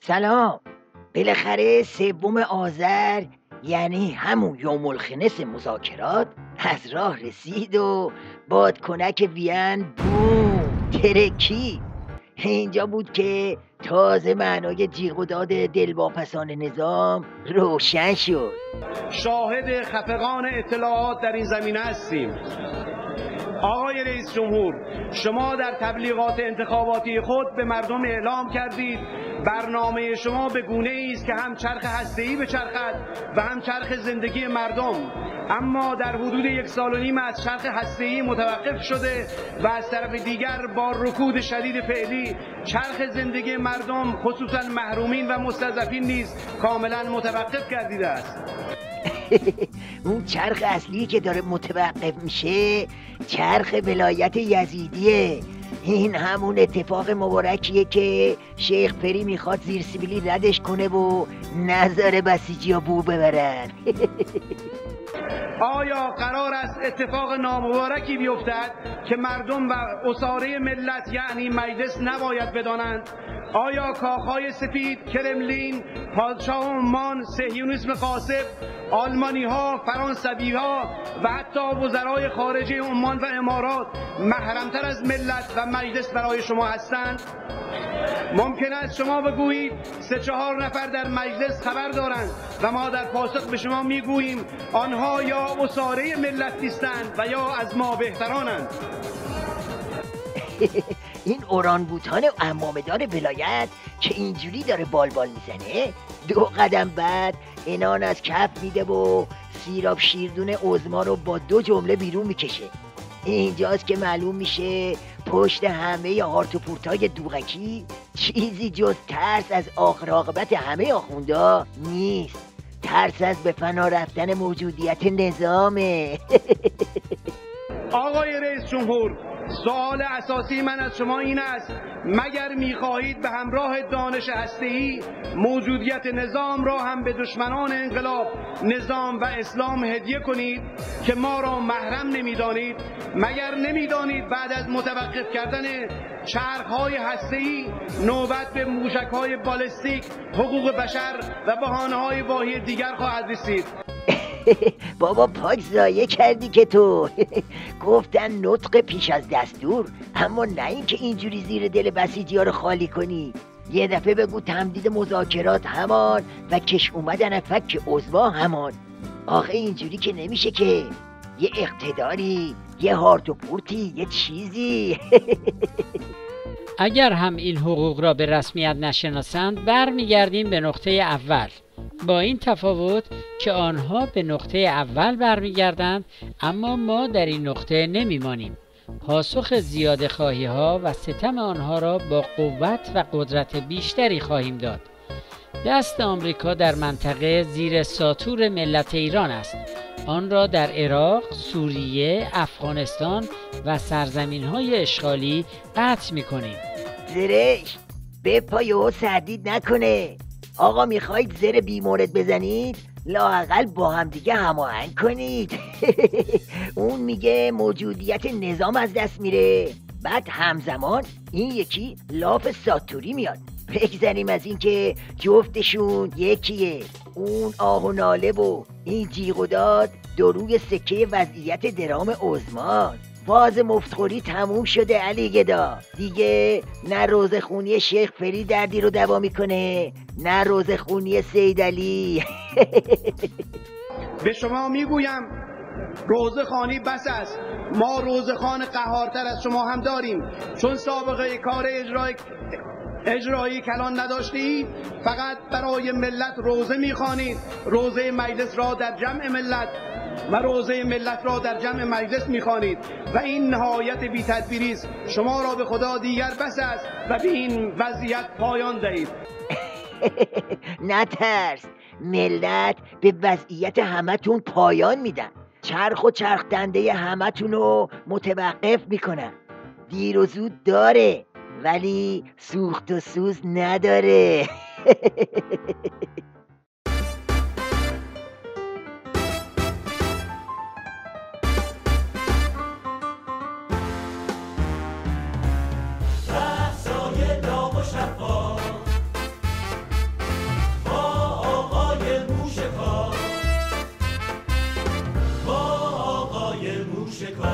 سلام. بالاخره 3 آذر یعنی همون یوم الخمس مذاکرات از راه رسید و بادکنک وین بوم ترکی. اینجا بود که تازه معنای جیغ و داد دلواپسان نظام روشن شد. شاهد خفقان اطلاعات در این زمینه هستیم. آقای رئیس جمهور، شما در تبلیغات انتخاباتی خود به مردم اعلام کردید برنامه شما به گونه‌ای است که هم چرخ هسته‌ای بچرخد و هم چرخ زندگی مردم، اما در حدود 1.5 سال از چرخ هسته‌ای متوقف شده و از طرف دیگر با رکود شدید فعلی چرخ زندگی مردم خصوصا محرومین و مستضعفین نیز کاملا متوقف گردیده است. اون چرخ اصلی که داره متوقف میشه چرخ ولایت یزیدیه. این همون اتفاق مبارکیه که شیخ پری میخواد زیر سیبیلی ردش کنه و نذاره بسیجی‌ها بو ببرن. آیا قرار است اتفاق نامبارکی بیفتد که مردم و اساره ملت یعنی مجلس نباید بدانند؟ آیا کاخهای سفید، کرملین، پادشاه عمان، صهیونیسم غاصب، آلمانی ها، فرانسوی ها و حتی وزرای خارجه عمان و امارات محرمتر از ملت و مجلس برای شما هستند؟ ممکن است شما بگویید 3-4 نفر در مجلس خبر دارند و ما در پاسخ به شما میگوییم آنها یا اساره ملت نیستند و یا از ما بهترانند. این اورانگوتان و عمامه‌دار ولایت که اینجوری داره بالبال میزنه 2 قدم بعد انان از کف میده و سیراب شیردون عظما رو با 2 جمله بیرون میکشه. اینجاست که معلوم میشه پشت همه هارت و پورتای دوغکی چیزی جز ترس از آخر عاقبت همه آخوندا نیست. ترس از به فنا رفتن موجودیت نظامه. آقای رئیس جمهور، سوال اساسی من از شما این است: مگر می‌خواهید به همراه دانش هسته‌ای موجودیت نظام را هم به دشمنان انقلاب، نظام و اسلام هدیه کنید که ما را محرم نمی‌دانید؟ مگر نمی‌دانید بعد از متوقف کردن چرخ‌های هسته‌ای نوبت به موشک‌های بالستیک، حقوق بشر و بهانه‌های واهی دیگر خواهد رسید؟ بابا پاک ضایع کردی که تو. گفتن نطق پیش از دستور، اما نه این که اینجوری زیر دل بسیجی‌ها رو خالی کنی. یه دفعه بگو تمدید مذاکرات همان و کش اومدن فک عضوا همان. آخه اینجوری که نمیشه که. یه اقتداری، یه هارت و پورتی، یه چیزی. اگر هم این حقوق را به رسمیت نشناسند برمیگردیم به نقطه اول، با این تفاوت که آنها به نقطه اول برمیگردند اما ما در این نقطه نمیمانیم. پاسخ زیاده خواهی ها و ستم آنها را با قوت و قدرت بیشتری خواهیم داد. دست آمریکا در منطقه زیر ساطور ملت ایران است. آن را در عراق، سوریه، افغانستان و سرزمین‌های اشغالی قطع می‌کنیم. زرش به پایه سردید نکنه. آقا میخواید زر بیمورد بزنید؟ لااقل با هم دیگه هماهنگ کنید. اون میگه موجودیت نظام از دست میره، بعد همزمان این یکی لاف ساتوری میاد. بگذاریم از این که جفتشون یکیه. اون آه و ناله و این جیغ و داد دروی سکه وضعیت درام عظمان. فاز مفتخوری تموم شده علی گدا. دیگه نه روزخونی شیخ پری دردی رو دوا میکنه، نه روزخونی سید علی. به شما میگویم روزخوانی بس است. ما روزخوان قهارتر از شما هم داریم، چون سابقه کار اجرایی کلان نداشتید. فقط برای ملت روزه میخوانید، روزه مجلس را در جمع ملت و روزه ملت را در جمع مجلس میخوانید و این نهایت بی تدبیری است. شما را به خدا دیگر بس است و به این وضعیت پایان دهید. نترس، ملت به وضعیت همتون پایان میدن. چرخ و چرخ دنده همتون رو متوقف میکنن. دیر و زود داره ولی سوخت و سوز نداره. رقصای داغ شکار